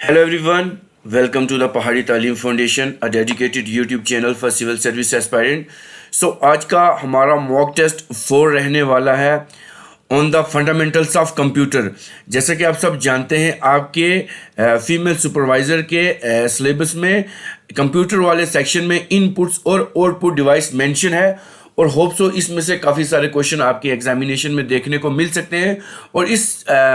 Hello everyone, welcome to the Pahari Talim Foundation, a dedicated YouTube channel for civil service aspirant. So आज का हमारा mock test 4 रहने वाला है on the fundamentals of computer. जैसे कि आप सब जानते हैं आपके फीमेल सुपरवाइज़र के सिलेबस में कंप्यूटर वाले सेक्शन में इनपुट्स और आउटपुट डिवाइस मेंशन है और होप सो इसमें से काफ़ी सारे क्वेश्चन आपके एग्जामिनेशन में देखने को मिल सकते हैं। और इस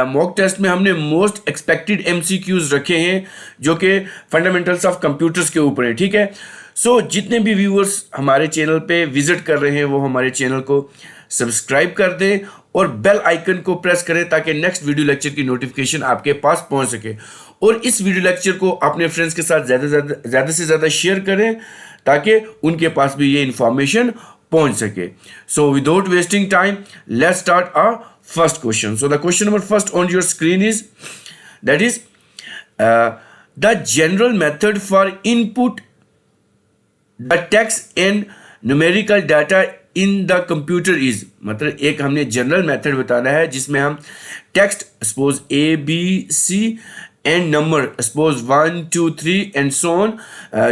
मॉक टेस्ट में हमने मोस्ट एक्सपेक्टेड एमसीक्यूज रखे हैं जो कि फंडामेंटल्स ऑफ कंप्यूटर्स के ऊपर है। ठीक है, सो जितने भी व्यूअर्स हमारे चैनल पे विजिट कर रहे हैं वो हमारे चैनल को सब्सक्राइब कर दें और बेल आइकन को प्रेस करें ताकि नेक्स्ट वीडियो लेक्चर की नोटिफिकेशन आपके पास पहुंच सके। और इस वीडियो लेक्चर को अपने फ्रेंड्स के साथ ज़्यादा से ज़्यादा शेयर करें ताकि उनके पास भी ये इंफॉर्मेशन पहुंच सके। So without wasting time let's start our first question. So the question number first on your screen is that is the general method for input the text and numerical data in the computer is. मतलब एक हमने general method बताना है जिसमें हम text suppose ABC and number suppose 1 2 3 and so on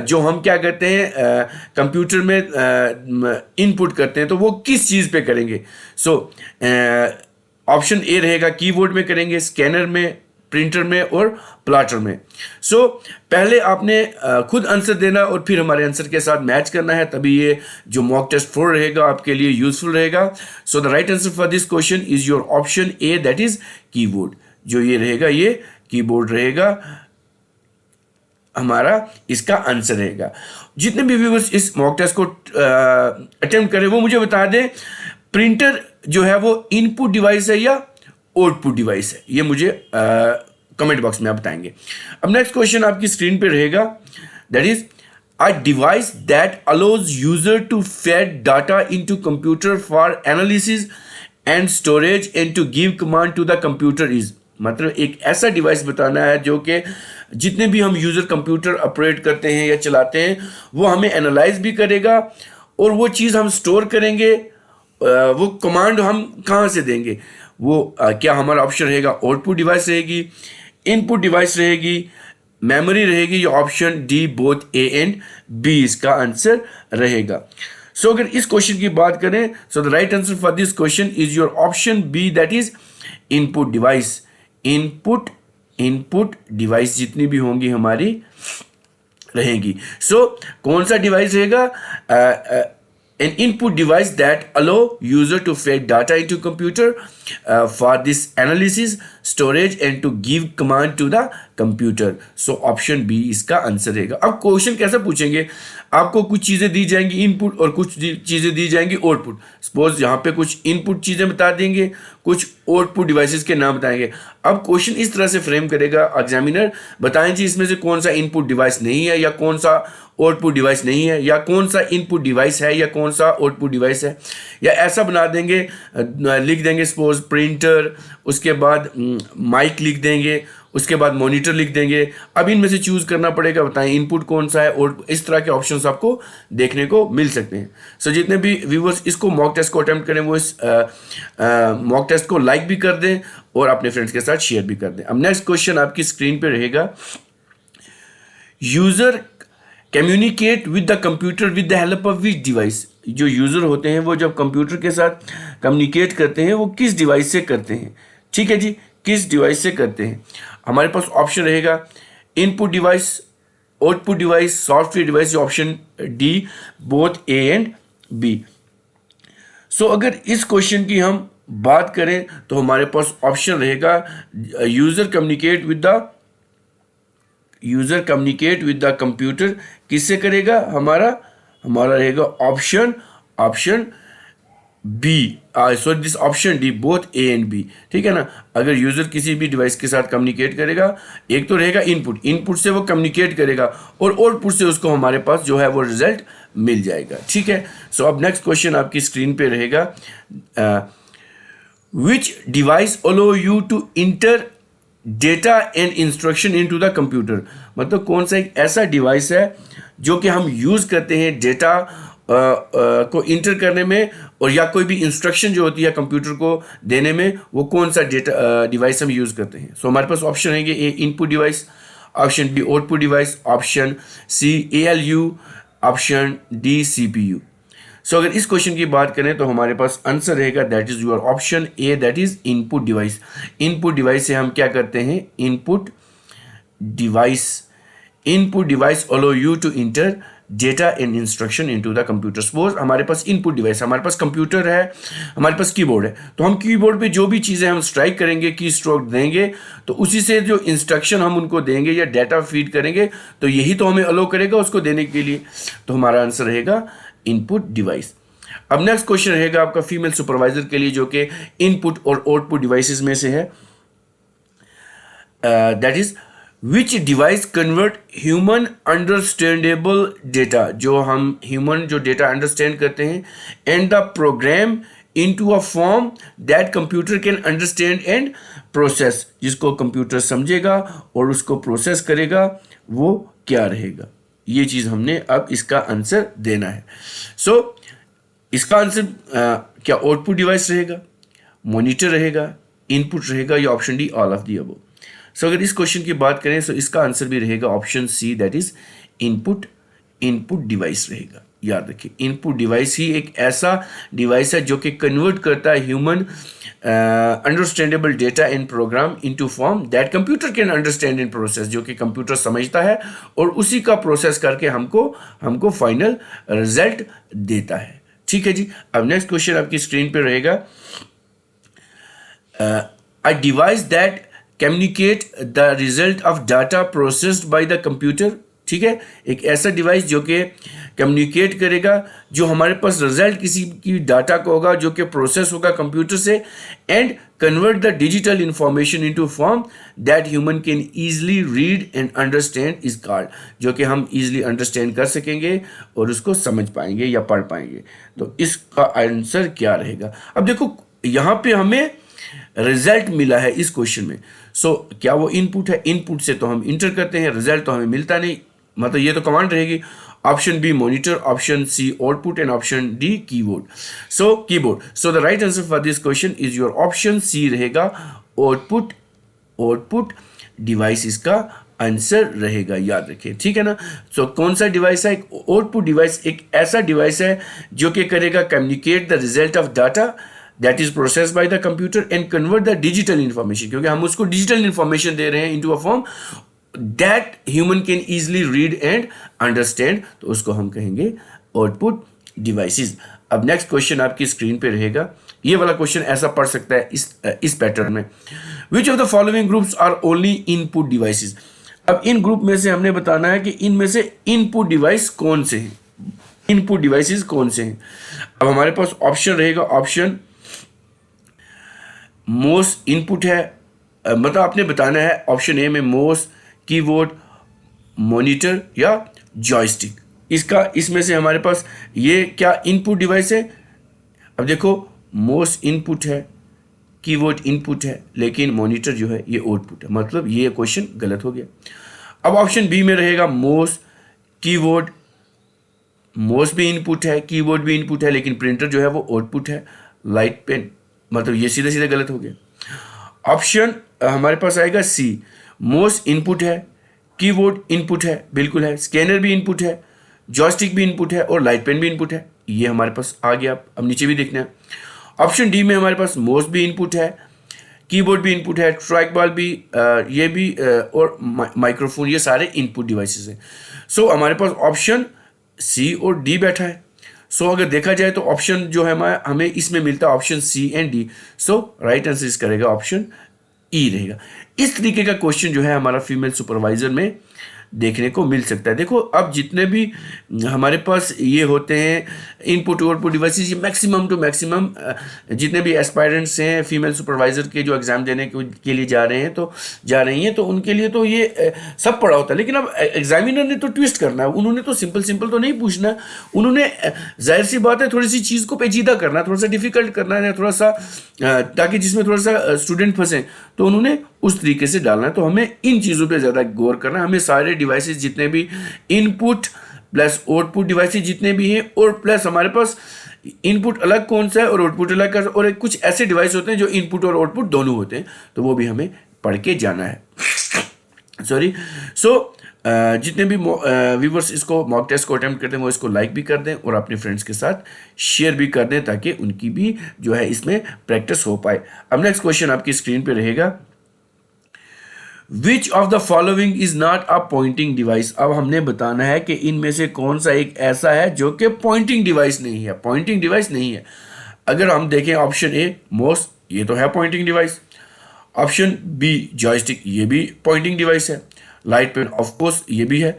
जो हम क्या करते हैं कंप्यूटर में इनपुट करते हैं तो वो किस चीज़ पे करेंगे। सो ऑप्शन ए रहेगा कीबोर्ड में करेंगे, स्कैनर में, प्रिंटर में और प्लॉटर में। सो पहले आपने खुद आंसर देना और फिर हमारे आंसर के साथ मैच करना है, तभी ये जो मॉक टेस्ट 4 रहेगा आपके लिए यूजफुल रहेगा। सो the right answer for this question is your option A that is keyboard. जो ये रहेगा ये कीबोर्ड रहेगा, हमारा इसका आंसर रहेगा। जितने भी व्यूअर्स इस मॉक टेस्ट को अटेम्प्ट करें वो मुझे बता दें प्रिंटर जो है वो इनपुट डिवाइस है या आउटपुट डिवाइस है, ये मुझे कमेंट बॉक्स में आप बताएंगे। अब नेक्स्ट क्वेश्चन आपकी स्क्रीन पे रहेगा that is a device that allows user to fed data into computer for analysis and storage and to give command to the computer is. मतलब एक ऐसा डिवाइस बताना है जो कि जितने भी हम यूज़र कंप्यूटर ऑपरेट करते हैं या चलाते हैं वो हमें एनालाइज भी करेगा और वो चीज़ हम स्टोर करेंगे, वो कमांड हम कहाँ से देंगे, वो क्या हमारा ऑप्शन रहेगा आउटपुट डिवाइस रहेगी, इनपुट डिवाइस रहेगी, मेमोरी रहेगी या option D both A and B इसका आंसर रहेगा। सो अगर इस क्वेश्चन की बात करें so the right answer for this question is your option B that is input device. Input device जितनी भी होंगी हमारी रहेगी। सो कौन सा डिवाइस रहेगा? an input device that allow user to feed data into computer for this analysis, storage and to give command to the computer. So option B इसका answer रहेगा। अब क्वेश्चन कैसे पूछेंगे, आपको कुछ चीज़ें दी जाएंगी इनपुट और कुछ चीज़ें दी जाएंगी आउटपुट। सपोज यहाँ पे कुछ इनपुट चीज़ें बता देंगे, कुछ आउटपुट डिवाइसेस के नाम बताएंगे। अब क्वेश्चन इस तरह से फ्रेम करेगा एग्जामिनर, बताएं जी इसमें से कौन सा इनपुट डिवाइस नहीं है या कौन सा आउटपुट डिवाइस नहीं है, या कौन सा इनपुट डिवाइस है या कौन सा आउटपुट डिवाइस है। या ऐसा बना देंगे, लिख देंगे सपोज प्रिंटर, उसके बाद माइक लिख देंगे, उसके बाद मॉनिटर लिख देंगे। अब इनमें से चूज़ करना पड़ेगा, बताएं इनपुट कौन सा है और इस तरह के ऑप्शंस आपको देखने को मिल सकते हैं। सो जितने भी व्यूवर्स इसको मॉक टेस्ट को अटेम्प्ट करें वो इस मॉक टेस्ट को लाइक भी कर दें और अपने फ्रेंड्स के साथ शेयर भी कर दें। अब नेक्स्ट क्वेश्चन आपकी स्क्रीन पे रहेगा user communicate with the computer with the help of which device. जो यूज़र होते हैं वो जब कंप्यूटर के साथ कम्युनिकेट करते हैं वो किस डिवाइस से करते हैं। ठीक है जी, किस डिवाइस से करते हैं। हमारे पास ऑप्शन रहेगा input device, output device, software device, option D both A and B. So अगर इस क्वेश्चन की हम बात करें तो हमारे पास ऑप्शन रहेगा user communicate with the computer किससे करेगा, हमारा रहेगा option B, sorry this option D both A and B. ठीक है ना, अगर यूज़र किसी भी डिवाइस के साथ कम्युनिकेट करेगा, एक तो रहेगा इनपुट से वो कम्युनिकेट करेगा और आउटपुट से उसको हमारे पास जो है वो रिजल्ट मिल जाएगा। ठीक है, सो अब नेक्स्ट क्वेश्चन आपकी स्क्रीन पे रहेगा which device allow you to enter data and instruction into the computer. मतलब कौन सा एक ऐसा डिवाइस है जो कि हम यूज़ करते हैं डेटा को इंटर करने में और या कोई भी इंस्ट्रक्शन जो होती है कंप्यूटर को देने में, वो कौन सा डेटा डिवाइस हम यूज़ करते हैं। सो हमारे पास ऑप्शन रहेंगे A input device, option B output device, option C ALU, option D CPU। So अगर इस क्वेश्चन की बात करें तो हमारे पास आंसर रहेगा that is your option A, that is input device. Input device से हम क्या करते हैं, input device allow you to enter data and instruction into the computer. Suppose हमारे पास इनपुट डिवाइस, हमारे पास कंप्यूटर है, हमारे पास कीबोर्ड है, तो हम कीबोर्ड पे जो भी चीज़ें हम स्ट्राइक करेंगे, की स्ट्रोक देंगे, तो उसी से जो इंस्ट्रक्शन हम उनको देंगे या डेटा फीड करेंगे, तो यही तो हमें अलो करेगा उसको देने के लिए। तो हमारा आंसर रहेगा इनपुट डिवाइस। अब नेक्स्ट क्वेश्चन रहेगा आपका फीमेल सुपरवाइजर के लिए, जो कि इनपुट और आउटपुट डिवाइसेस में से है। That is which device convert human understandable data, जो हम ह्यूमन जो डेटा अंडरस्टैंड करते हैं, and the programme into a form that computer can understand and process, जिसको कंप्यूटर समझेगा और उसको प्रोसेस करेगा, वो क्या रहेगा। ये चीज़ हमने अब इसका आंसर देना है। सो इसका आंसर क्या आउटपुट डिवाइस रहेगा, मॉनिटर रहेगा, इनपुट रहेगा, या option D all of the above. So अगर इस क्वेश्चन की बात करें तो इसका आंसर भी रहेगा option C, that is input device रहेगा। याद रखिए, इनपुट डिवाइस ही एक ऐसा डिवाइस है जो कि कन्वर्ट करता है human understandable data in programme into form that computer can understand in process, जो कि कंप्यूटर समझता है और उसी का प्रोसेस करके हमको फाइनल रिजल्ट देता है। ठीक है जी। अब नेक्स्ट क्वेश्चन आपकी स्क्रीन पे रहेगा, अ device that communicate the result of data processed bye the computer. ठीक है, एक ऐसा डिवाइस जो कि कम्युनिकेट करेगा, जो हमारे पास रिजल्ट किसी की डाटा का होगा जो कि प्रोसेस होगा कंप्यूटर से, and convert the digital information into form that human can easily read and understand is called, जो कि हम ईजिली अंडरस्टैंड कर सकेंगे और उसको समझ पाएंगे या पढ़ पाएंगे। तो इसका आंसर क्या रहेगा। अब देखो यहाँ पे हमें रिजल्ट मिला है इस क्वेश्चन में। सो क्या वो इनपुट है, इनपुट से तो हम इंटर करते हैं, रिजल्ट तो हमें मिलता नहीं, मतलब ये तो कमांड रहेगी। Option B monitor, option C output and option D keyboard. So keyboard, so the right answer for this question is your option C रहेगा आउटपुट डिवाइस इसका आंसर रहेगा। याद रखिए, ठीक है ना। सो कौन सा डिवाइस है, एक आउटपुट डिवाइस एक ऐसा डिवाइस है जो कि करेगा communicate the result of data that is process by the computer and convert the digital information, क्योंकि हम उसको डिजिटल इंफॉर्मेशन दे रहे हैं into a form that human can easily read and understand, तो उसको हम कहेंगे आउटपुट डिवाइसेस। अब नेक्स्ट क्वेश्चन आपकी स्क्रीन पे रहेगा, ये वाला क्वेश्चन ऐसा पढ़ सकता है इस पैटर्न में, which of the following groups are only input devices. अब इन ग्रुप में से हमने बताना है कि इनमें से इनपुट डिवाइस कौन से हैं, इनपुट डिवाइसेस कौन से हैं। अब हमारे पास ऑप्शन रहेगा, ऑप्शन मोस इनपुट है, मतलब आपने बताना है ऑप्शन ए में मोस, कीबोर्ड, मॉनिटर या जॉयस्टिक। इसमें से हमारे पास ये क्या इनपुट डिवाइस है। अब देखो मोस इनपुट है, कीबोर्ड इनपुट है, लेकिन मॉनिटर जो है ये आउटपुट है, मतलब ये क्वेश्चन गलत हो गया। अब ऑप्शन बी में रहेगा मोस, कीबोर्ड, मोस भी इनपुट है, कीबोर्ड भी इनपुट है, लेकिन प्रिंटर जो है वो आउटपुट है, लाइट पेन, मतलब ये सीधे सीधे गलत हो गया। ऑप्शन हमारे पास आएगा सी, मोस इनपुट है, कीबोर्ड इनपुट है, बिल्कुल है, स्कैनर भी इनपुट है, जॉयस्टिक भी इनपुट है और लाइट पेन भी इनपुट है, ये हमारे पास आ गया। अब नीचे भी देखना है, ऑप्शन डी में हमारे पास मोस भी इनपुट है, कीबोर्ड भी इनपुट है, ट्रैक बॉल भी ये भी और माइक्रोफोन, ये सारे इनपुट डिवाइसेस हैं। सो हमारे पास ऑप्शन सी और डी बैठा है। सो अगर देखा जाए तो ऑप्शन जो है हमें इसमें मिलता है option C and D. So right answer इसका रहेगा ऑप्शन ई रहेगा। इस तरीके का क्वेश्चन जो है हमारा फीमेल सुपरवाइजर में देखने को मिल सकता है। देखो अब जितने भी हमारे पास ये होते हैं इनपुट आउटपुट डिवाइसेस, ये मैक्सिमम टू मैक्सिमम जितने भी एस्पायरेंट्स हैं फीमेल सुपरवाइजर के जो एग्ज़ाम देने के लिए जा रहे हैं तो जा रही हैं, तो उनके लिए तो ये सब पढ़ा होता है। लेकिन अब एग्जामिनर ने तो ट्विस्ट करना है, उन्होंने तो सिंपल तो नहीं पूछना है, उन्होंने जाहिर सी बात है थोड़ी सी चीज़ को पेचीदा करना है, थोड़ा सा डिफिकल्ट करना है, थोड़ा सा ताकि जिसमें थोड़ा सा स्टूडेंट फंसे, तो उन्होंने उस तरीके से डालना है। तो हमें इन चीज़ों पे ज़्यादा गौर करना है। हमें सारे डिवाइसेस जितने भी इनपुट प्लस आउटपुट डिवाइसेस जितने भी हैं, और प्लस हमारे पास इनपुट अलग कौन सा है और आउटपुट अलग, और कुछ ऐसे डिवाइस होते हैं जो इनपुट और आउटपुट दोनों होते हैं, तो वो भी हमें पढ़ के जाना है। सॉरी। सो जितने भी व्यूवर्स इसको मॉक टेस्ट को अटेम्प्ट करते हैं वो इसको लाइक भी कर दें और अपने फ्रेंड्स के साथ शेयर भी कर दें ताकि उनकी भी जो है इसमें प्रैक्टिस हो पाए। अब नेक्स्ट क्वेश्चन आपकी स्क्रीन पे रहेगा, which of the following is not a pointing device. अब हमने बताना है कि इनमें से कौन सा एक ऐसा है जो कि पॉइंटिंग डिवाइस नहीं है, पॉइंटिंग डिवाइस नहीं है। अगर हम देखें ऑप्शन ए माउस, ये तो है pointing device. Option B joystick, ये भी पॉइंटिंग डिवाइस है। लाइट पेन ऑफ कोर्स ये भी है।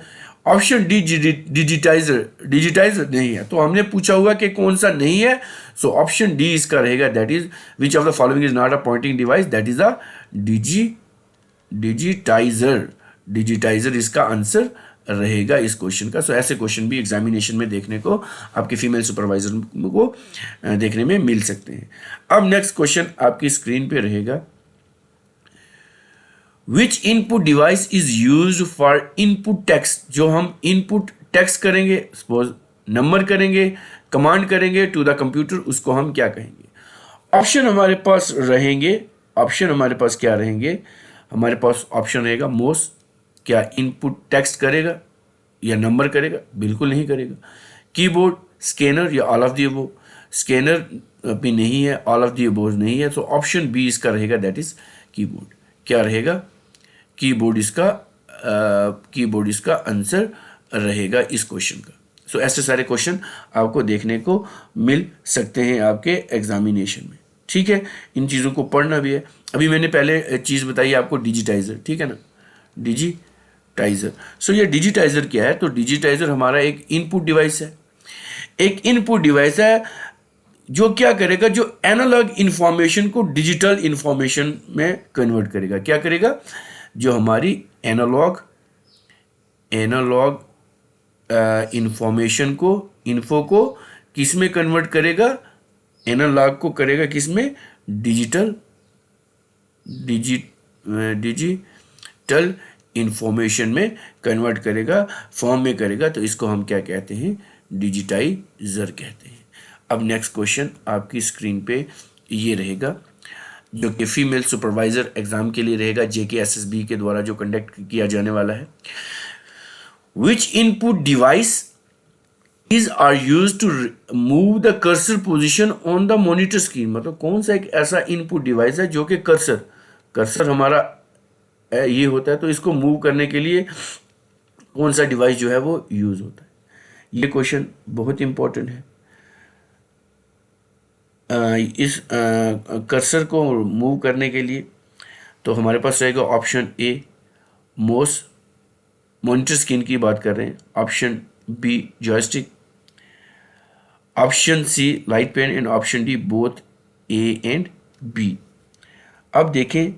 ऑप्शन डी डिजिटाइजर, डिजिटाइजर नहीं है। तो हमने पूछा हुआ कि कौन सा नहीं है, सो ऑप्शन डी इसका रहेगा, that is which of the following is not a pointing device, that is a digitiser. Digitiser इसका आंसर रहेगा इस क्वेश्चन का। सो ऐसे क्वेश्चन भी एग्जामिनेशन में देखने को आपके फीमेल सुपरवाइजर को देखने में मिल सकते हैं। अब नेक्स्ट क्वेश्चन आपकी स्क्रीन पे रहेगा, which input device is use for input text. जो हम इनपुट टेक्स्ट करेंगे, सपोज नंबर करेंगे, कमांड करेंगे टू द कंप्यूटर, उसको हम क्या कहेंगे। ऑप्शन हमारे पास रहेंगे, ऑप्शन हमारे पास क्या रहेंगे, हमारे पास ऑप्शन रहेगा मोस, क्या इनपुट टेक्स्ट करेगा या नंबर करेगा, बिल्कुल नहीं करेगा। कीबोर्ड, स्कैनर या all of the above, scanner भी नहीं है, ऑल ऑफ द अबव नहीं है। तो ऑप्शन बी इसका रहेगा, दैट इज कीबोर्ड। क्या रहेगा, कीबोर्ड इसका कीबोर्ड इसका आंसर रहेगा इस क्वेश्चन का। सो ऐसे सारे क्वेश्चन आपको देखने को मिल सकते हैं आपके एग्जामिनेशन में, ठीक है। इन चीज़ों को पढ़ना भी है। अभी मैंने पहले चीज़ बताई आपको डिजिटाइजर, ठीक है ना, डिजिटाइजर। सो ये डिजिटाइजर क्या है, तो डिजिटाइजर हमारा एक इनपुट डिवाइस है, एक इनपुट डिवाइस है जो क्या करेगा, जो एनालॉग इंफॉर्मेशन को डिजिटल इंफॉर्मेशन में कन्वर्ट करेगा। क्या करेगा, जो हमारी एनालॉग इंफॉर्मेशन को, इन्फो को किस में कन्वर्ट करेगा, एनालॉग को करेगा किस में, डिजिटल इंफॉर्मेशन में कन्वर्ट करेगा, फॉर्म में करेगा। तो इसको हम क्या कहते हैं, डिजिटाइजर कहते हैं। अब नेक्स्ट क्वेश्चन आपकी स्क्रीन पे ये रहेगा, जो कि फीमेल सुपरवाइजर एग्जाम के लिए रहेगा, JKSSB के द्वारा जो कंडक्ट किया जाने वाला है। Which input device is are use to move the cursor position on the monitor screen. मतलब कौन सा एक ऐसा इनपुट डिवाइस है जो कि कर्सर हमारा ये होता है, तो इसको मूव करने के लिए कौन सा डिवाइस जो है वो यूज होता है। ये क्वेश्चन बहुत इंपॉर्टेंट है। इस कर्सर को मूव करने के लिए तो हमारे पास रहेगा option A mouse, monitor screen की बात कर रहे हैं। Option B joystick, option C light pen and option D both A and B. अब देखें,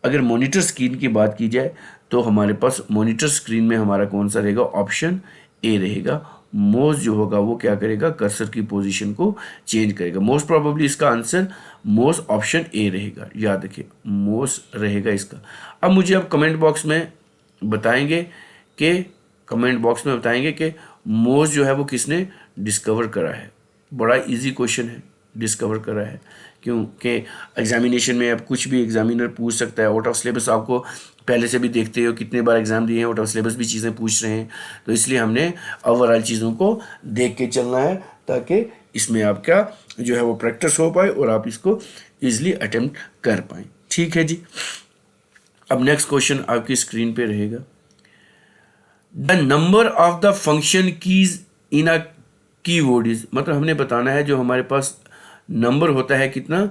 अगर मॉनिटर स्क्रीन की बात की जाए तो हमारे पास मॉनिटर स्क्रीन में हमारा कौन सा रहेगा, ऑप्शन ए रहेगा। माउस जो होगा वो क्या करेगा, कर्सर की पोजीशन को चेंज करेगा। मोस्ट प्रोबेबली इसका आंसर माउस ऑप्शन ए रहेगा, याद रखिए माउस रहेगा इसका। अब मुझे अब कमेंट बॉक्स में बताएंगे कि माउस जो है वो किसने डिस्कवर करा है। बड़ा इजी क्वेश्चन है, डिस्कवर करा है, क्योंकि एग्जामिनेशन में अब कुछ भी एग्जामिनर पूछ सकता है। आउट ऑफ सिलेबस आपको पहले से भी देखते हो, कितने बार एग्जाम दिए हैं, आउट ऑफ सिलेबस भी चीज़ें पूछ रहे हैं। तो इसलिए हमने ओवरऑल चीज़ों को देख के चलना है ताकि इसमें आपका जो है वो प्रैक्टिस हो पाए और आप इसको ईजिली अटेम्प्ट कर पाएँ, ठीक है जी। अब नेक्स्ट क्वेश्चन आपकी स्क्रीन पे रहेगा, the number of the function keys in a keyboard is. मतलब हमने बताना है जो हमारे पास नंबर होता है कितना,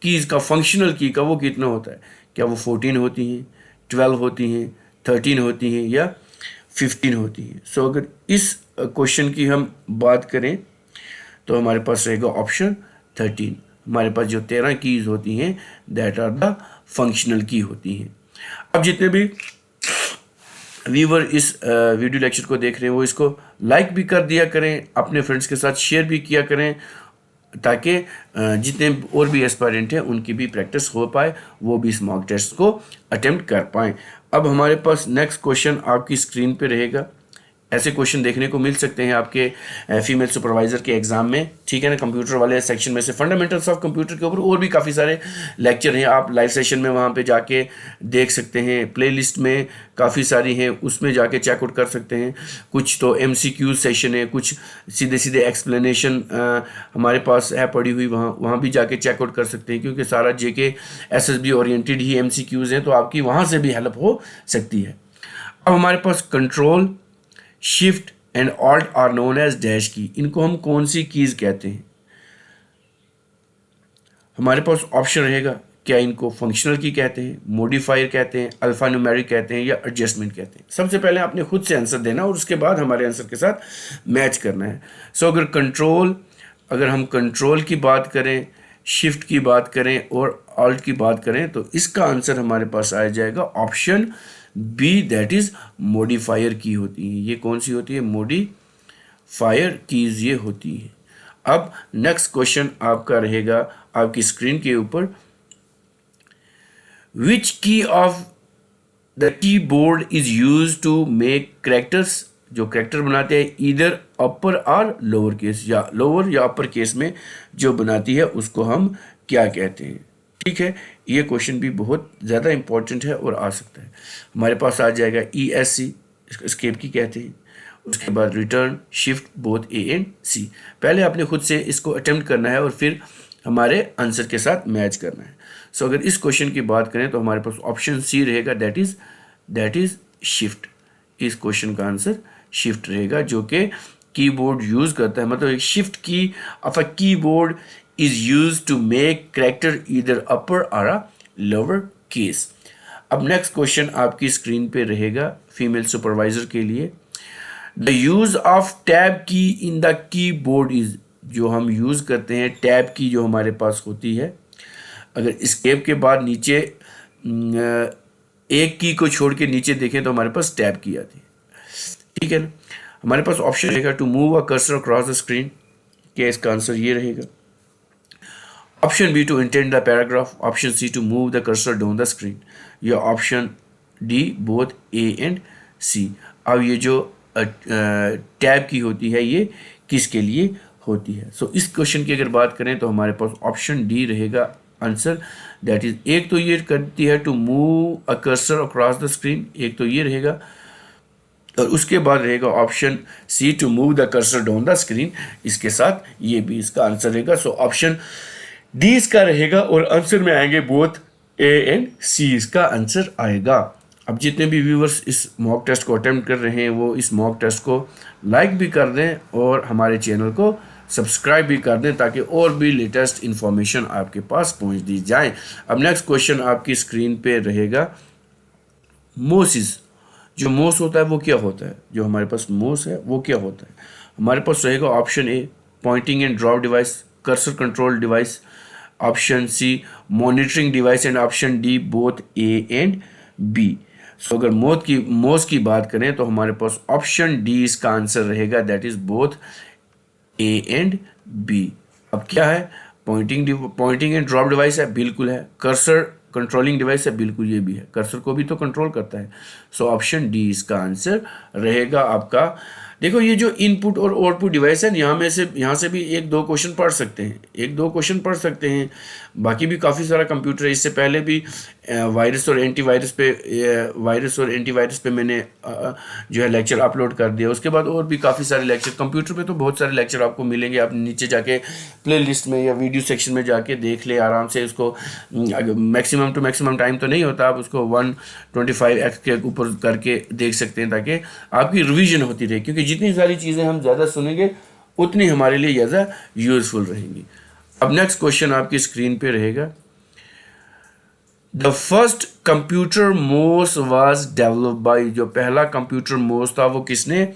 कीज का, फंक्शनल की का वो कितना होता है। क्या वो 14 होती हैं, 12 होती हैं, 13 होती हैं या 15 होती हैं। सो अगर इस क्वेश्चन की हम बात करें तो हमारे पास रहेगा ऑप्शन 13। हमारे पास जो 13 कीज होती हैं दैट आर द फंक्शनल की होती हैं। अब जितने भी व्यूवर इस वीडियो लेक्चर को देख रहे हैं वो इसको लाइक भी कर दिया करें, अपने फ्रेंड्स के साथ शेयर भी किया करें, ताकि जितने और भी एस्पायरेंट हैं उनकी भी प्रैक्टिस हो पाए, वो भी इस मॉक टेस्ट को अटेम्प्ट कर पाएँ। अब हमारे पास नेक्स्ट क्वेश्चन आपकी स्क्रीन पे रहेगा, ऐसे क्वेश्चन देखने को मिल सकते हैं आपके फीमेल सुपरवाइज़र के एग्ज़ाम में, ठीक है ना। कंप्यूटर वाले सेक्शन में से फंडामेंटल्स ऑफ कंप्यूटर के ऊपर और भी काफ़ी सारे लेक्चर हैं, आप लाइव सेशन में वहाँ पे जाके देख सकते हैं। प्लेलिस्ट में काफ़ी सारी हैं, उसमें जाके चेकआउट कर सकते हैं। कुछ तो MCQ सेशन है, कुछ सीधे सीधे एक्सप्लेनेशन हमारे पास है पड़ी हुई, वहाँ भी जाके चेकआउट कर सकते हैं, क्योंकि सारा JK SSB ओरिएंटेड ही MCQs हैं, तो आपकी वहाँ से भी हेल्प हो सकती है। अब हमारे पास control, shift and alt are known as dash key. इनको हम कौन सी कीज कहते हैं? हमारे पास ऑप्शन रहेगा, क्या इनको फंक्शनल की कहते हैं, मॉडिफायर कहते हैं, अल्फा न्यूमेरिक कहते हैं, या एडजस्टमेंट कहते हैं। सबसे पहले आपने खुद से आंसर देना और उसके बाद हमारे आंसर के साथ मैच करना है। सो अगर हम कंट्रोल की बात करें, शिफ्ट की बात करें और ऑल्ट की बात करें, तो इसका आंसर हमारे पास आ जाएगा option B, that is modifier key होती है। ये कौन सी होती है? मॉडिफायर कीज ये होती है। अब नेक्स्ट क्वेश्चन आपका रहेगा आपकी स्क्रीन के ऊपर, which key of the keyboard is use to make characters. जो कैरेक्टर बनाते हैं इधर अपर और लोअर केस, या लोअर या अपर केस में जो बनाती है उसको हम क्या कहते हैं? ठीक है, ये क्वेश्चन भी बहुत ज़्यादा इंपॉर्टेंट है और आ सकता है। हमारे पास आ जाएगा ESC, इसको एस्केप की कहते हैं। उसके बाद return, shift, both A and C। पहले आपने खुद से इसको अटेम्प्ट करना है और फिर हमारे आंसर के साथ मैच करना है। सो अगर इस क्वेश्चन की बात करें तो हमारे पास ऑप्शन C रहेगा, दैट इज शिफ्ट। इस क्वेश्चन का आंसर शिफ्ट रहेगा, जो कि कीबोर्ड यूज करता है। मतलब एक शिफ्ट की of a keyboard is used to make character either upper or a lower case। अब नेक्स्ट क्वेश्चन आपकी स्क्रीन पे रहेगा फीमेल सुपरवाइजर के लिए, द यूज ऑफ टैब की इन द कीबोर्ड इज। जो हम यूज करते हैं टैब की जो हमारे पास होती है, अगर एस्केप के बाद नीचे एक की को छोड़ के नीचे देखें तो हमारे पास टैब की आती है, ठीक है ना। हमारे पास ऑप्शन रहेगा to move a cursor across the screen, क्या इसका आंसर ये रहेगा? Option B to indent the paragraph, option C to move the cursor down the screen, या option D both A and C। अब ये जो टैब की होती है ये किसके लिए होती है? सो इस क्वेश्चन की अगर बात करें तो हमारे पास ऑप्शन डी रहेगा आंसर, दैट इज, एक तो ये करती है to move a cursor across the screen, एक तो ये रहेगा, और उसके बाद रहेगा option C to move the cursor down the screen, इसके साथ ये भी इसका आंसर रहेगा। सो ऑप्शन डी इसका रहेगा और आंसर में आएंगे बोथ A एंड C, इसका आंसर आएगा। अब जितने भी व्यूवर्स इस मॉक टेस्ट को अटेम्प्ट कर रहे हैं वो इस मॉक टेस्ट को लाइक भी कर दें और हमारे चैनल को सब्सक्राइब भी कर दें, ताकि और भी लेटेस्ट इन्फॉर्मेशन आपके पास पहुंच दी जाए। अब नेक्स्ट क्वेश्चन आपकी स्क्रीन पे रहेगा, मोसिस। जो मोस होता है वो क्या होता है? जो हमारे पास मोस है वो क्या होता है? हमारे पास रहेगा option A pointing and drop device, cursor control device, option C monitoring device, and option D both A and B। So अगर मोस की बात करें तो हमारे पास ऑप्शन डी इसका आंसर रहेगा, that is both A and B। अब क्या है? पॉइंटिंग एंड ड्रॉप डिवाइस है, बिल्कुल है। कर्सर कंट्रोलिंग डिवाइस है, बिल्कुल ये भी है, कर्सर को भी तो कंट्रोल करता है। सो ऑप्शन डी इसका आंसर रहेगा आपका। देखो ये जो इनपुट और आउटपुट डिवाइस है, यहाँ से भी एक दो क्वेश्चन पढ़ सकते हैं, बाकी भी काफ़ी सारा कंप्यूटर है। इससे पहले भी वायरस और एंटीवायरस पे मैंने जो है लेक्चर अपलोड कर दिया। उसके बाद और भी काफ़ी सारे लेक्चर कंप्यूटर पे तो बहुत सारे लेक्चर आपको मिलेंगे, आप नीचे जाके प्लेलिस्ट में या वीडियो सेक्शन में जाके देख ले आराम से। इसको मैक्सिमम टू मैक्सिमम टाइम तो नहीं होता, आप उसको 125x के ऊपर करके देख सकते हैं, ताकि आपकी रिवीजन होती रहे, क्योंकि जितनी सारी चीज़ें हम ज़्यादा सुनेंगे उतनी हमारे लिए ज़्यादा यूजफुल रहेंगी। अब नेक्स्ट क्वेश्चन आपकी स्क्रीन पे रहेगा, द फर्स्ट कंप्यूटर मोस वाज डेवलप बाय। जो पहला कंप्यूटर मोस था वो किसने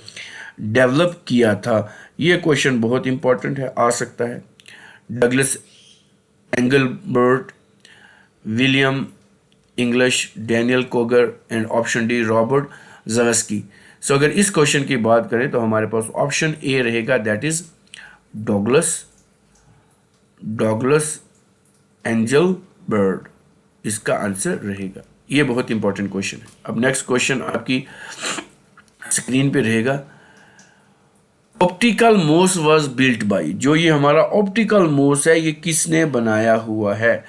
डेवलप किया था? ये क्वेश्चन बहुत इंपॉर्टेंट है, आ सकता है। Douglas Engelbart, William English, Daniel Koger, and option D Robert Zaweski. So अगर इस क्वेश्चन की बात करें तो हमारे पास ऑप्शन ए रहेगा, दैट इज डॉगलस एंगलबर्ट, इसका आंसर रहेगा। ये बहुत इंपॉर्टेंट क्वेश्चन है। अब नेक्स्ट क्वेश्चन आपकी स्क्रीन पे रहेगा, ऑप्टिकल मोस वॉज बिल्ट बाई, जो ये हमारा ऑप्टिकल मोस है ये किसने बनाया हुआ है?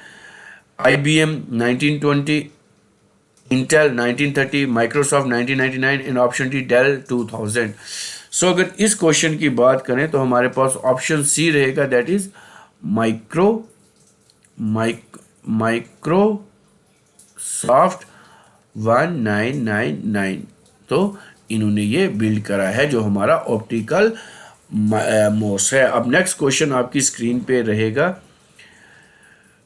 IBM 1920, Intel 1930, Microsoft 1999 and option D Dell 2000। सो अगर इस क्वेश्चन की बात करें तो हमारे पास ऑप्शन सी रहेगा, दैट इज माइक्रोसॉफ्ट 1999। तो इन्होंने ये बिल्ड करा है जो हमारा ऑप्टिकल मोस है। अब नेक्स्ट क्वेश्चन आपकी स्क्रीन पे रहेगा,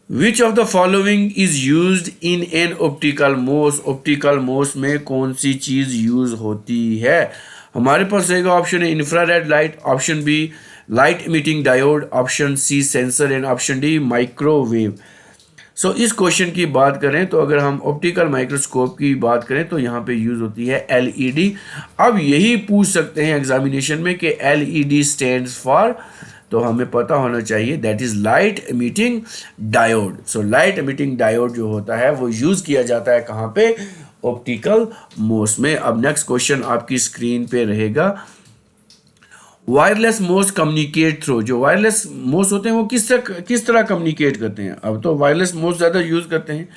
which of the following is use in an optical मोस, ऑप्टिकल मोस में कौन सी चीज यूज होती है? हमारे पास रहेगा option A infrared light, option B light emitting diode, option C sensor and option D microwave. So इस क्वेश्चन की बात करें तो अगर हम ऑप्टिकल माइक्रोस्कोप की बात करें तो यहाँ पे यूज होती है LED। अब यही पूछ सकते हैं एग्जामिनेशन में कि LED स्टैंड्स फॉर, तो हमें पता होना चाहिए that is light emitting diode. So light emitting diode जो होता है वो यूज किया जाता है कहाँ पे? ऑप्टिकल मोस में। अब नेक्स्ट क्वेश्चन आपकी स्क्रीन पे रहेगा, वायरलेस मोस कम्युनिकेट थ्रू, जो वायरलेस मोस होते हैं वो किस तरह कम्युनिकेट करते हैं? अब तो वायरलेस मोस ज़्यादा यूज़ करते हैं,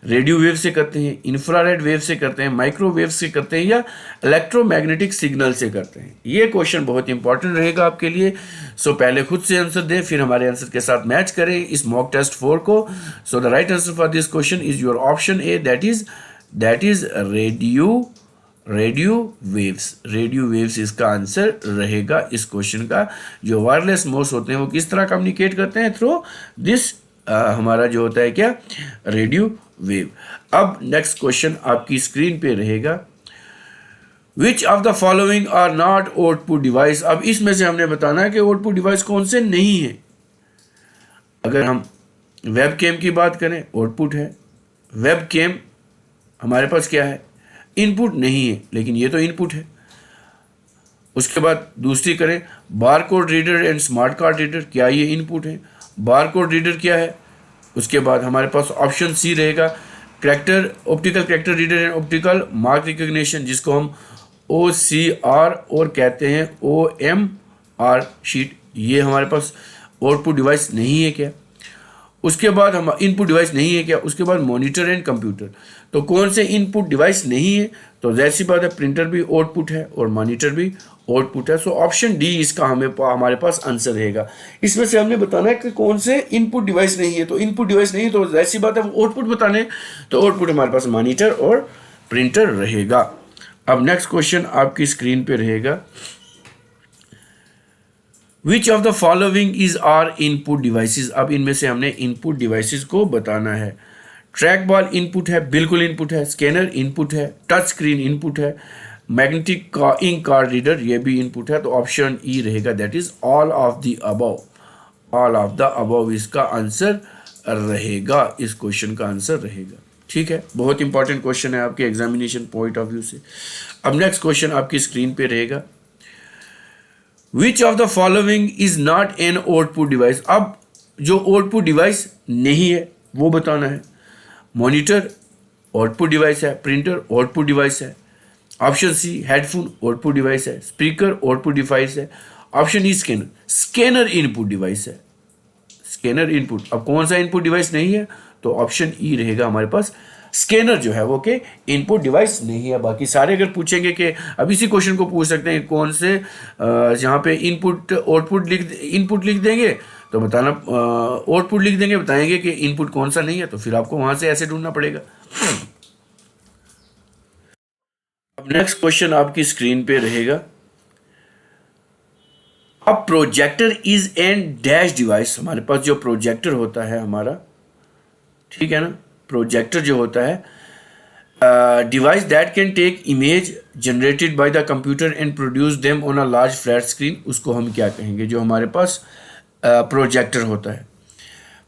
रेडियो वेव से करते हैं, इंफ्रारेड वेव से करते हैं, माइक्रोवेव से करते हैं, या इलेक्ट्रोमैग्नेटिक सिग्नल से करते हैं। ये क्वेश्चन बहुत इंपॉर्टेंट रहेगा आपके लिए। सो पहले खुद से आंसर दें, फिर हमारे आंसर के साथ मैच करें इस मॉक टेस्ट 4 को। सो the right answer for this question is your option A, that is radio waves इसका आंसर रहेगा इस क्वेश्चन का। जो वायरलेस मोस होते हैं वो किस तरह कम्युनिकेट करते हैं? थ्रू दिस हमारा जो होता है क्या? Radio wave. अब नेक्स्ट क्वेश्चन आपकी स्क्रीन पे रहेगा, which of the following are not output device. अब इसमें से हमने बताना है कि आउटपुट डिवाइस कौन से नहीं है। अगर हम वेब कैम की बात करें, आउटपुट है। वेब कैम हमारे पास क्या है? इनपुट नहीं है, लेकिन ये तो इनपुट है। उसके बाद दूसरी करें, bar code reader and smart card reader, क्या ये इनपुट है? बार कोड रीडर क्या है? उसके बाद हमारे पास ऑप्शन सी रहेगा, optical character reader and optical mark recognition, जिसको हम OCR और कहते हैं OMR शीट। ये हमारे पास आउटपुट डिवाइस नहीं है क्या? उसके बाद हम इनपुट डिवाइस नहीं है क्या? उसके बाद मॉनिटर एंड कंप्यूटर। तो कौन से इनपुट डिवाइस नहीं है? तो जैसी बात है, प्रिंटर भी आउटपुट है और मॉनिटर भी आउटपुट है। सो ऑप्शन डी इसका हमारे पास आंसर रहेगा। इसमें से हमने बताना है कि कौन से इनपुट डिवाइस नहीं है। तो इनपुट डिवाइस नहीं है तो जैसी बात है आउटपुट बताने, तो आउटपुट हमारे पास मॉनिटर और प्रिंटर रहेगा। अब नेक्स्ट क्वेश्चन आपकी स्क्रीन पे रहेगा, which of the following is are input devices. अब इनमें से हमने इनपुट डिवाइसेस को बताना है। ट्रैक बॉल इनपुट है, बिल्कुल इनपुट है। स्कैनर इनपुट है। टच स्क्रीन इनपुट है। मैग्नेटिक इंक कार्ड रीडर ये भी इनपुट है। तो ऑप्शन ई रहेगा, that is all of the above. All of the above इसका आंसर रहेगा, इस क्वेश्चन का आंसर रहेगा। ठीक है, बहुत इंपॉर्टेंट क्वेश्चन है आपके एग्जामिनेशन पॉइंट ऑफ व्यू से। अब नेक्स्ट क्वेश्चन आपकी स्क्रीन पे रहेगा, which of the following is not an output device. अब जो आउटपुट डिवाइस नहीं है वो बताना है। मॉनिटर आउटपुट डिवाइस है, प्रिंटर आउटपुट डिवाइस है। Option C headphone output device है, स्पीकर आउटपुट डिवाइस है। Option E scanner input device है। स्कैनर इनपुट, अब कौन सा इनपुट डिवाइस नहीं है? तो ऑप्शन ई रहेगा हमारे पास, स्कैनर जो है वो के इनपुट डिवाइस नहीं है। बाकी सारे अगर पूछेंगे कि अब इसी क्वेश्चन को पूछ सकते हैं कौन से यहाँ पे इनपुट इनपुट लिख देंगे तो बताना, आउटपुट लिख देंगे बताएंगे कि इनपुट कौन सा नहीं है, तो फिर आपको वहां से ऐसे ढूंढना पड़ेगा। अब नेक्स्ट क्वेश्चन आपकी स्क्रीन पे रहेगा, अब projector is N dash device. हमारे पास जो प्रोजेक्टर होता है हमारा, ठीक है ना, प्रोजेक्टर जो होता है device that can take image generated by the computer and produce them on a large flat screen, उसको हम क्या कहेंगे? जो हमारे पास प्रोजेक्टर होता है।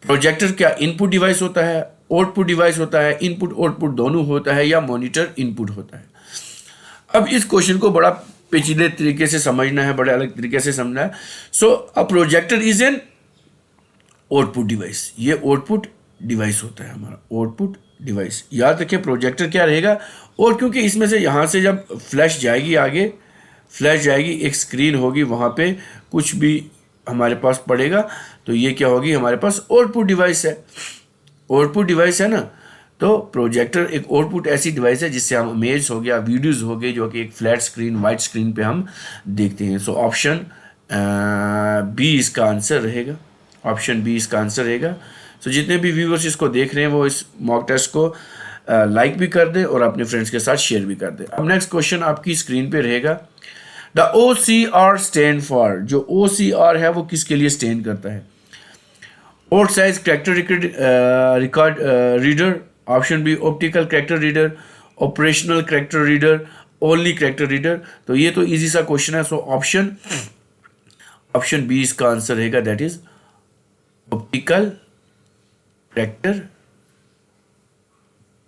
प्रोजेक्टर क्या इनपुट डिवाइस होता है, आउटपुट डिवाइस होता है, इनपुट आउटपुट दोनों होता है, या मॉनिटर इनपुट होता है? अब इस क्वेश्चन को बड़ा पेचीदे तरीके से समझना है, बड़े अलग तरीके से समझना है। So a projector is an output device, ये आउटपुट डिवाइस होता है हमारा, आउटपुट डिवाइस। याद रखिए प्रोजेक्टर क्या रहेगा, और क्योंकि इसमें से यहाँ से जब फ्लैश जाएगी आगे फ्लैश जाएगी, एक स्क्रीन होगी, वहाँ पे कुछ भी हमारे पास पड़ेगा, तो ये क्या होगी, हमारे पास आउटपुट डिवाइस है। आउटपुट डिवाइस है ना, तो प्रोजेक्टर एक आउटपुट ऐसी डिवाइस है जिससे हम इमेज हो गया, वीडियोस हो गए, जो कि एक फ्लैट स्क्रीन, वाइट स्क्रीन पे हम देखते हैं। सो ऑप्शन बी इसका आंसर रहेगा। ऑप्शन बी इसका आंसर रहेगा। सो जितने भी व्यूवर्स इसको देख रहे हैं वो इस मॉक टेस्ट को लाइक भी कर दें और अपने फ्रेंड्स के साथ शेयर भी कर दें। अब नेक्स्ट क्वेश्चन आपकी स्क्रीन पे रहेगा, द OCR स्टैंड फॉर। जो OCR है वो किसके लिए स्टैंड करता है? Old size character record reader. Option B optical character reader, operational character reader, only character reader. तो ये तो इजी सा क्वेश्चन है। सो ऑप्शन बी इसका आंसर रहेगा, that is optical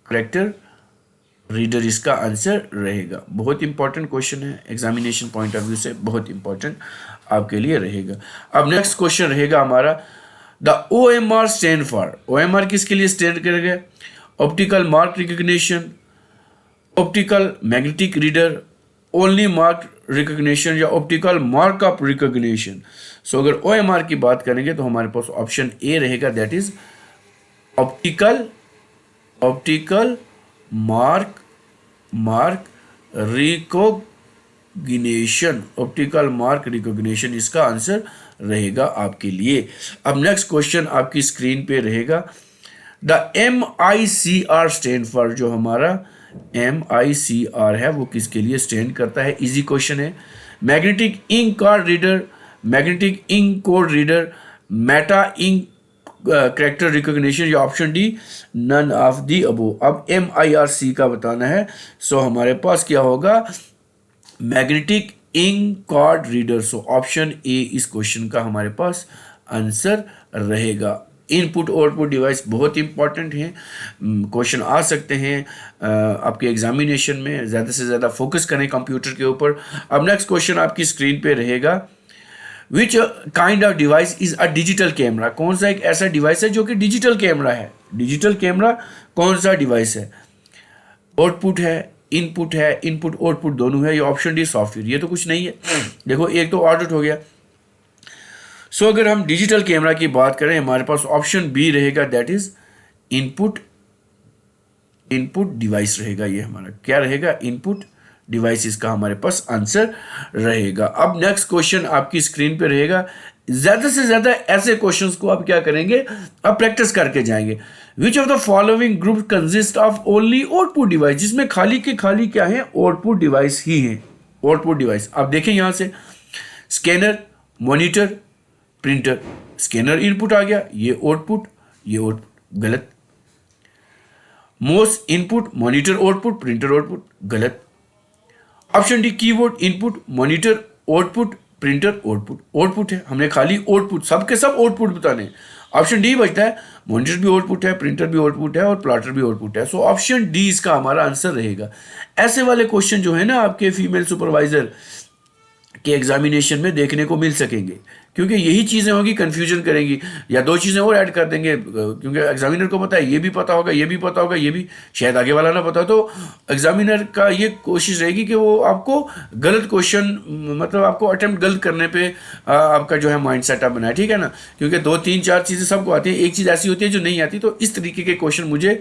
character reader इसका आंसर रहेगा। बहुत इंपॉर्टेंट क्वेश्चन है, एग्जामिनेशन पॉइंट ऑफ व्यू से बहुत इंपॉर्टेंट आपके लिए रहेगा। अब नेक्स्ट क्वेश्चन रहेगा हमारा, the OMR stand for. OMR किसके लिए स्टैंड करेगा? Optical mark recognition, optical magnetic reader, only mark recognition या ऑप्टिकल मार्कअप रिकग्निशन। सो अगर OMR की बात करेंगे तो हमारे पास ऑप्शन ए रहेगा, that is optical mark recognition. Optical mark recognition इसका आंसर रहेगा आपके लिए। अब नेक्स्ट क्वेश्चन आपकी स्क्रीन पे रहेगा, द MICR स्टैंड फॉर। जो हमारा MICR है वो किसके लिए स्टैंड करता है? इजी क्वेश्चन है। Magnetic ink card reader, magnetic ink code reader, meta ink character recognition या option D none of the above. अब MIRC का बताना है। सो हमारे पास क्या होगा, magnetic ink card reader. So option A इस क्वेश्चन का हमारे पास आंसर रहेगा। इनपुट आउटपुट डिवाइस बहुत इंपॉर्टेंट हैं, क्वेश्चन आ सकते हैं आपके एग्जामिनेशन में। ज़्यादा से ज़्यादा फोकस करें कंप्यूटर के ऊपर। अब नेक्स्ट क्वेश्चन आपकी स्क्रीन पे रहेगा, which kind of device is a digital camera. कौन सा एक ऐसा डिवाइस है जो कि डिजिटल कैमरा है? डिजिटल कैमरा कौन सा डिवाइस है? आउटपुट है, इनपुट है, इनपुट आउटपुट दोनों है, ये ऑप्शन डी सॉफ्टवेयर। ये तो कुछ नहीं है, देखो एक तो आउटपुट हो गया। सो अगर हम डिजिटल कैमरा की बात करें हमारे पास ऑप्शन बी रहेगा, दैट इज इनपुट डिवाइस रहेगा। ये हमारा क्या रहेगा? इनपुट डिवाइस इसका हमारे पास आंसर रहेगा। अब नेक्स्ट क्वेश्चन आपकी स्क्रीन पे रहेगा। ज्यादा से ज्यादा ऐसे क्वेश्चंस को आप क्या करेंगे, अब प्रैक्टिस करके जाएंगे। विच of the following group consist of only output device. जिसमें खाली के खाली क्या है? आउटपुट डिवाइस ही है। आउटपुट डिवाइस आप देखें यहां से, scanner, monitor, printer. Scanner input आ गया, ये आउटपुट, ये आउटपुट, गलत। Mouse input, monitor output, printer output, गलत। Option D keyboard input, monitor output, printer output. Output है, हमने खाली आउटपुट, सबके सब आउटपुट बताने। ऑप्शन डी बचता है, मॉनिटर भी आउटपुट है, प्रिंटर भी आउटपुट है और प्लॉटर भी आउटपुट है। सो ऑप्शन डी इसका हमारा आंसर रहेगा। ऐसे वाले क्वेश्चन जो है ना आपके फीमेल सुपरवाइजर के एग्जामिनेशन में देखने को मिल सकेंगे, क्योंकि यही चीज़ें होंगी, कंफ्यूजन करेंगी, या दो चीज़ें और ऐड कर देंगे, क्योंकि एग्जामिनर को पता है, ये भी पता होगा, ये भी पता होगा, ये भी शायद आगे वाला ना पता। तो एग्जामिनर का ये कोशिश रहेगी कि वो आपको गलत क्वेश्चन, मतलब आपको अटेम्प्ट गलत करने पे आपका जो है माइंड सेटअप बनाए, ठीक है ना। क्योंकि 2 3 4 चीज़ें सबको आती हैं, एक चीज़ ऐसी होती है जो नहीं आती। तो इस तरीके के क्वेश्चन मुझे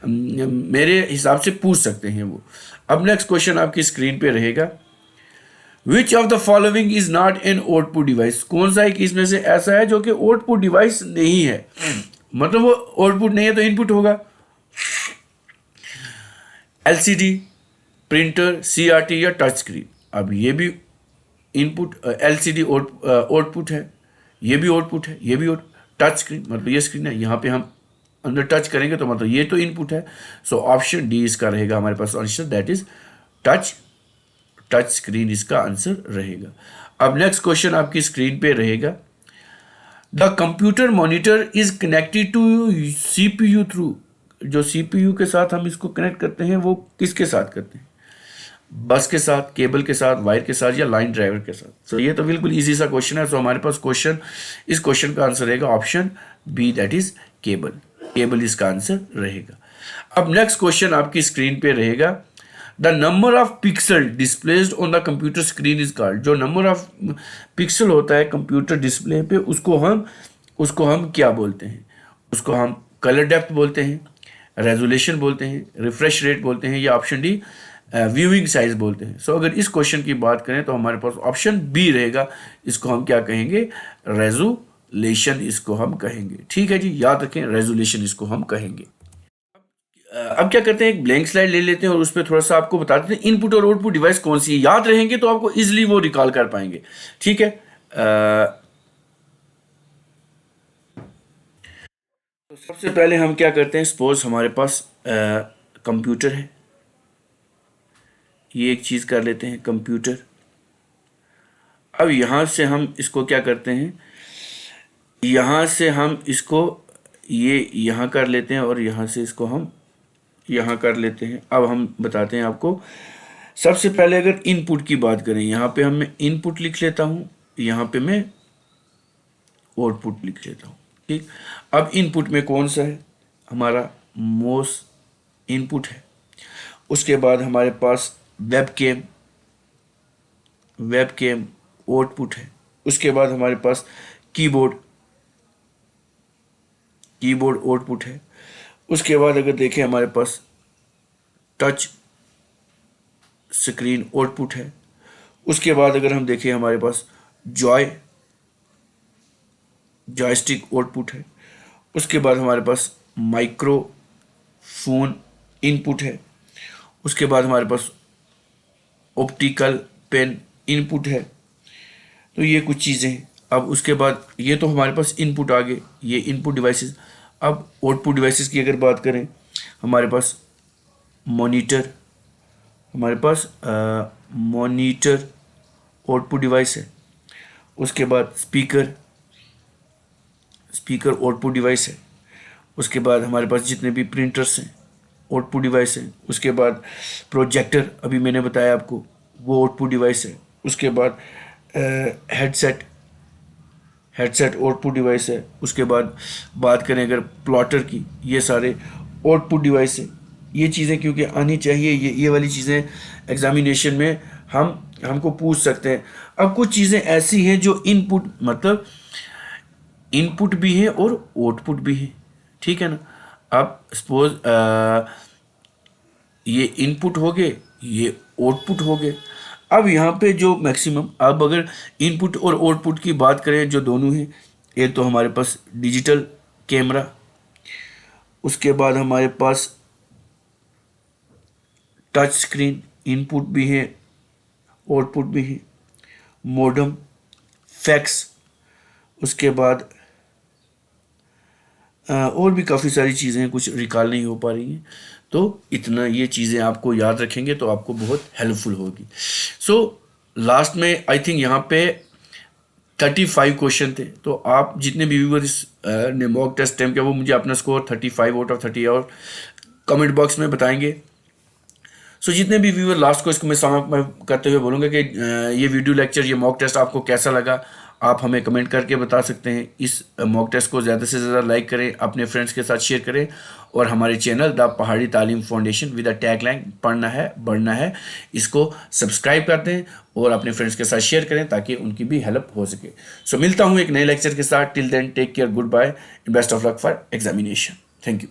मेरे हिसाब से पूछ सकते हैं वो। अब नेक्स्ट क्वेश्चन आपकी स्क्रीन पर रहेगा, which of the following is not an output device. कौन सा एक इसमें से ऐसा है जो कि आउटपुट डिवाइस नहीं है? मतलब वो आउटपुट नहीं है तो इनपुट होगा। LCD, प्रिंटर, CRT या टच स्क्रीन। अब ये भी इनपुट, LCD आउटपुट है, ये भी आउटपुट है, ये भी आउटपुट। टच स्क्रीन मतलब ये स्क्रीन है, यहाँ पे हम अंदर टच करेंगे तो मतलब ये तो इनपुट है। सो ऑप्शन डी इसका रहेगा हमारे पास answer, that is touch screen इसका आंसर रहेगा। अब नेक्स्ट क्वेश्चन आपकी स्क्रीन पे रहेगा, the computer monitor is connected to CPU through. जो CPU के साथ हम इसको कनेक्ट करते हैं वो किसके साथ करते हैं? बस के साथ, केबल के साथ, वायर के साथ या लाइन ड्राइवर के साथ। सो ये तो बिल्कुल इजी सा क्वेश्चन है। सो हमारे पास इस क्वेश्चन का आंसर रहेगा option B, that is cable इसका आंसर रहेगा। अब नेक्स्ट क्वेश्चन आपकी स्क्रीन पे रहेगा, the number of pixel displaced on the computer screen is called. जो नंबर ऑफ पिक्सल होता है कंप्यूटर डिस्प्ले पे, उसको हम क्या बोलते हैं? उसको हम कलर डेप्थ बोलते हैं, रेजोल्यूशन बोलते हैं, रिफ्रेश रेट बोलते हैं, या ऑप्शन डी व्यूइंग साइज बोलते हैं। सो अगर इस क्वेश्चन की बात करें तो हमारे पास ऑप्शन बी रहेगा। इसको हम क्या कहेंगे? रेजोल्यूशन इसको हम कहेंगे। ठीक है जी, याद रखें, रेजोल्यूशन इसको हम कहेंगे। अब क्या करते हैं, एक ब्लैंक स्लाइड ले लेते हैं और उस पर थोड़ा सा आपको बता देते हैं इनपुट और आउटपुट डिवाइस कौन सी है। याद रहेंगे तो आपको इजिली वो रिकॉल कर पाएंगे। ठीक है, तो सबसे पहले हम क्या करते हैं, सपोज हमारे पास कंप्यूटर है, ये एक चीज़ कर लेते हैं कंप्यूटर। अब यहाँ से हम इसको क्या करते हैं, यहाँ से हम इसको ये यहाँ कर लेते हैं और यहाँ से इसको हम यहाँ कर लेते हैं। अब हम बताते हैं आपको। सबसे पहले अगर इनपुट की बात करें, यहाँ पे मैं इनपुट लिख लेता हूँ, यहाँ पे मैं आउटपुट लिख लेता हूँ। ठीक, अब इनपुट में कौन सा है? हमारा मोस इनपुट है। उसके बाद हमारे पास वेब कैम आउटपुट है। उसके बाद हमारे पास कीबोर्ड आउटपुट है। उसके बाद अगर देखें हमारे पास टच स्क्रीन आउटपुट है। उसके बाद अगर हम देखें हमारे पास जॉयस्टिक आउटपुट है। उसके बाद हमारे पास माइक्रोफोन इनपुट है। उसके बाद हमारे पास ऑप्टिकल पेन इनपुट है। तो ये कुछ चीज़ें हैं। अब उसके बाद ये तो हमारे पास इनपुट आ गए, ये इनपुट डिवाइसेस। अब आउटपुट डिवाइसेस की अगर बात करें, हमारे पास मॉनिटर आउटपुट डिवाइस है। उसके बाद स्पीकर आउटपुट डिवाइस है। उसके बाद हमारे पास जितने भी प्रिंटर्स हैं आउटपुट डिवाइस है। उसके बाद प्रोजेक्टर, अभी मैंने बताया आपको, वो आउटपुट डिवाइस है। उसके बाद हेडसेट आउटपुट डिवाइस है। उसके बाद बात करें अगर प्लॉटर की, ये सारे आउटपुट डिवाइस है। ये चीज़ें क्योंकि आनी चाहिए, ये वाली चीज़ें एग्जामिनेशन में हमको पूछ सकते हैं। अब कुछ चीज़ें ऐसी हैं जो इनपुट मतलब इनपुट भी है और आउटपुट भी है। ठीक है ना। अब सपोज ये इनपुट हो गए, ये आउटपुट हो गए। अब यहाँ पे जो मैक्सिमम, अब अगर इनपुट और आउटपुट की बात करें जो दोनों हैं, एक तो हमारे पास डिजिटल कैमरा, उसके बाद हमारे पास टच स्क्रीन इनपुट भी है आउटपुट भी है, मॉडेम, फैक्स, उसके बाद और भी काफ़ी सारी चीज़ें हैं, कुछ रिकॉल नहीं हो पा रही हैं। तो इतना ये चीज़ें आपको याद रखेंगे तो आपको बहुत हेल्पफुल होगी। सो लास्ट में आई थिंक यहाँ पे 35 क्वेश्चन थे। तो आप जितने भी व्यूअर्स ने मॉक टेस्ट अटेम्प्ट किया वो मुझे अपना स्कोर 35 आउट ऑफ 30 और कमेंट बॉक्स में बताएंगे। सो जितने भी व्यूअर, लास्ट को इसको मैं समाप्त करते हुए बोलूँगा कि ये वीडियो लेक्चर, ये मॉक टेस्ट आपको कैसा लगा, आप हमें कमेंट करके बता सकते हैं। इस मॉक टेस्ट को ज़्यादा से ज़्यादा लाइक करें, अपने फ्रेंड्स के साथ शेयर करें और हमारे चैनल द पहाड़ी तालीम फाउंडेशन विद द टैगलाइन पढ़ना है बढ़ना है, इसको सब्सक्राइब कर दें और अपने फ्रेंड्स के साथ शेयर करें ताकि उनकी भी हेल्प हो सके। सो मिलता हूँ एक नए लेक्चर के साथ। Till then take care, goodbye, best of luck for examination. Thank you.